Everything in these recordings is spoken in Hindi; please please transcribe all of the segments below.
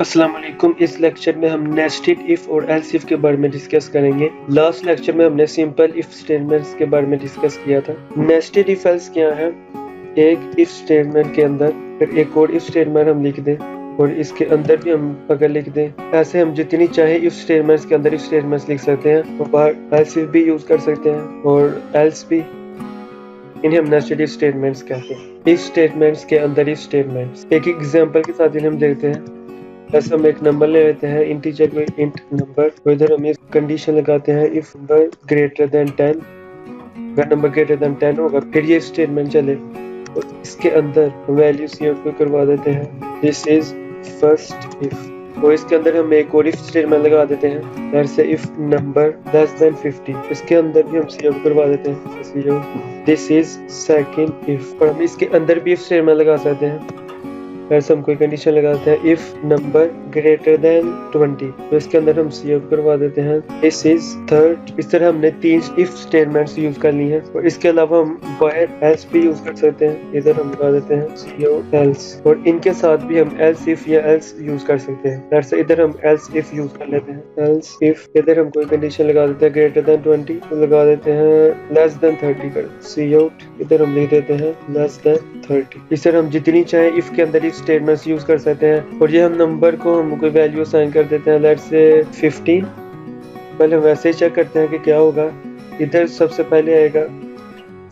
अस्सलाम वालेकुम। इस लेक्चर में हम नेस्टेड इफ और एल्स इफ के बारे में डिस्कस करेंगे। लास्ट लेक्चर में हमने सिंपल इफ स्टेटमेंट्स के बारे में डिस्कस किया था। नेस्टेड इफ एल्स क्या है? एक इफ स्टेटमेंट के अंदर फिर एक और इफ स्टेटमेंट हम लिख दें और इसके अंदर भी हम अगर लिख दें, ऐसे हम जितनी चाहे इफ स्टेटमेंट्स के अंदर इफ स्टेटमेंट्स लिख सकते हैं और बाहर एल्स इफ भी यूज कर सकते हैं और एल्स भी। इन्हें हम नेस्टेड इफ स्टेटमेंट्स कहते हैं। इफ स्टेटमेंट्स के अंदर इफ स्टेटमेंट्स। एक एग्जांपल के साथ इन्हें हम देखते हैं। ऐसे हम एक नंबर ले लेते हैं, इंटीजर को इंट नंबर, और इधर हम इस कंडीशन लगाते हैं इफ नंबर ग्रेटर देन 10। अगर नंबर ग्रेटर देन 10 होगा फिर ये स्टेटमेंट चले और इसके अंदर वैल्यू सी आउट को करवा देते हैं दिस इज फर्स्ट इफ। और इसके अंदर हम एक और इफ स्टेटमेंट लगा देते हैं, जैसे इफ नंबर लेस देन 50। इसके अंदर भी हम सी आउट करवा देते हैं दिस इज सेकंड इफ। और हम इसके अंदर भी इफ स्टेटमेंट लगा सकते हैं, ऐसे हम कोई कंडीशन लगाते हैं इफ नंबर ग्रेटर देन 20, तो इसके अंदर हम सी आउट करवा देते हैं दिस इज थर्ड। इस तरह हमने 3 इफ स्टेटमेंट्स यूज कर ली हैं और इसके अलावा हम बाहर एल्स भी यूज कर सकते हैं। इधर हम लगा देते हैं सी आउट एल्स, और इनके साथ भी हम एल्स इफ या एल्स यूज कर सकते हैं। जैसे इधर हम एल्स इफ यूज कर लेते हैं, एल्स इफ इधर हम कोई कंडीशन लगा देते हैं ग्रेटर देन 20, तो लगा देते हैं लेस देन 30 कर सी आउट, इधर हम लिख देते हैं लेस देन 30। इस तरह हम जितनी चाहे इफ के अंदर स्टेटमेंट्स यूज कर सकते हैं। और ये हम नंबर को हम कोई वैल्यू असाइन कर देते हैं, लेट्स से 15। पहले हम वैसे ही चेक करते हैं कि क्या होगा। इधर सबसे पहले आएगा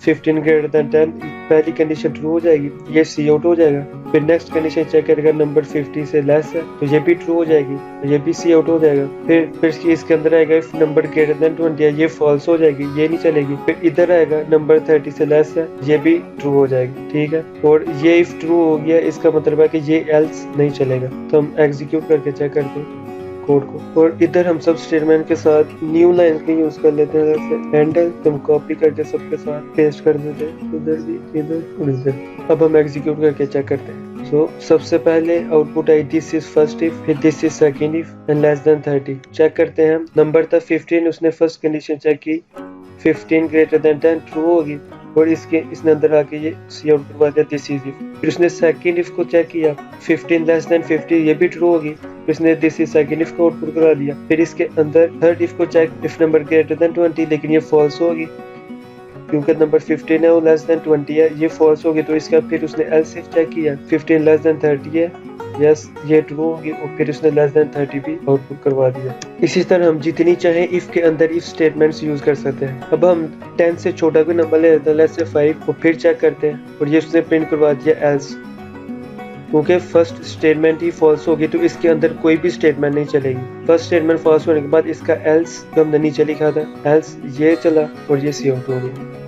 15 ग्रेटर देन 10, पहली कंडीशन ट्रू हो जाएगी, ये सी आउट हो जाएगा। फिर नेक्स्ट कंडीशन चेक करेगा नंबर 50 से लेस है तो ये भी ट्रू हो जाएगी, तो ये भी सी आउट हो जाएगा। फिर इसके अंदर आएगा इफ नंबर ग्रेटर देन 20 है, ये फॉल्स हो जाएगी, ये नहीं चलेगी। फिर इधर आएगा नंबर 30 से लेस है, ये भी ट्रू हो जाएगी, ठीक है। और ये इफ ट्रू हो गया इसका मतलब है कि ये एल्स नहीं चलेगा। तो हम एग्जीक्यूट करके चेक करते हैं कोड को, और इधर हम सब स्टेटमेंट के साथ न्यू लाइन भी यूज कर लेते हैं, जैसे हैंडल तुम कॉपी करके सबके साथ पेस्ट कर देते हैं, इधर भी इधर और इधर। अब हम एग्जीक्यूट करके चेक करते हैं। सबसे पहले output I this is first if, फिर this is second if and less than 30। Check करते हैं, नंबर था 15, उसने फर्स्ट कंडीशन चेक की 15 ग्रेटर देन 10 ट्रू होगी और इसने अंदर आके ये सी आउट करवा दिया दिस इज इफ। फिर उसने सेकंड इफ को चेक किया 15 लेस देन 50, ये भी ट्रू होगी, फिर इसने दिस इज सेकंड इफ को आउटपुट करा दिया। फिर इसके अंदर थर्ड इफ को check if number greater than 20, लेकिन ये फॉल्स होगी क्योंकि नंबर 15 है वो लेस देन 20 है, ये फॉल्स होगी। तो इसका फिर उसने एल्स इफ चेक किया 15 लेस देन 30 है, यस ये ट्रू होगी, और फिर उसने लेस देन 30 भी आउटपुट करवा दिया। इसी तरह हम जितनी चाहे इफ के अंदर इफ स्टेटमेंट्स यूज कर सकते हैं। अब हम 10 से छोटा कोई नंबर ले लेते हैं, लेट्स से 5, और फिर चेक करते हैं और ये उसने प्रिंट करवा दिया एल्स, क्योंकि फर्स्ट स्टेटमेंट ही फॉल्स होगी तो इसके अंदर कोई भी स्टेटमेंट नहीं चलेगी। फर्स्ट स्टेटमेंट फॉल्स होने के बाद इसका एल्स जो हमने नीचे लिखा था एल्स ये चला और ये सी आउट हो गया।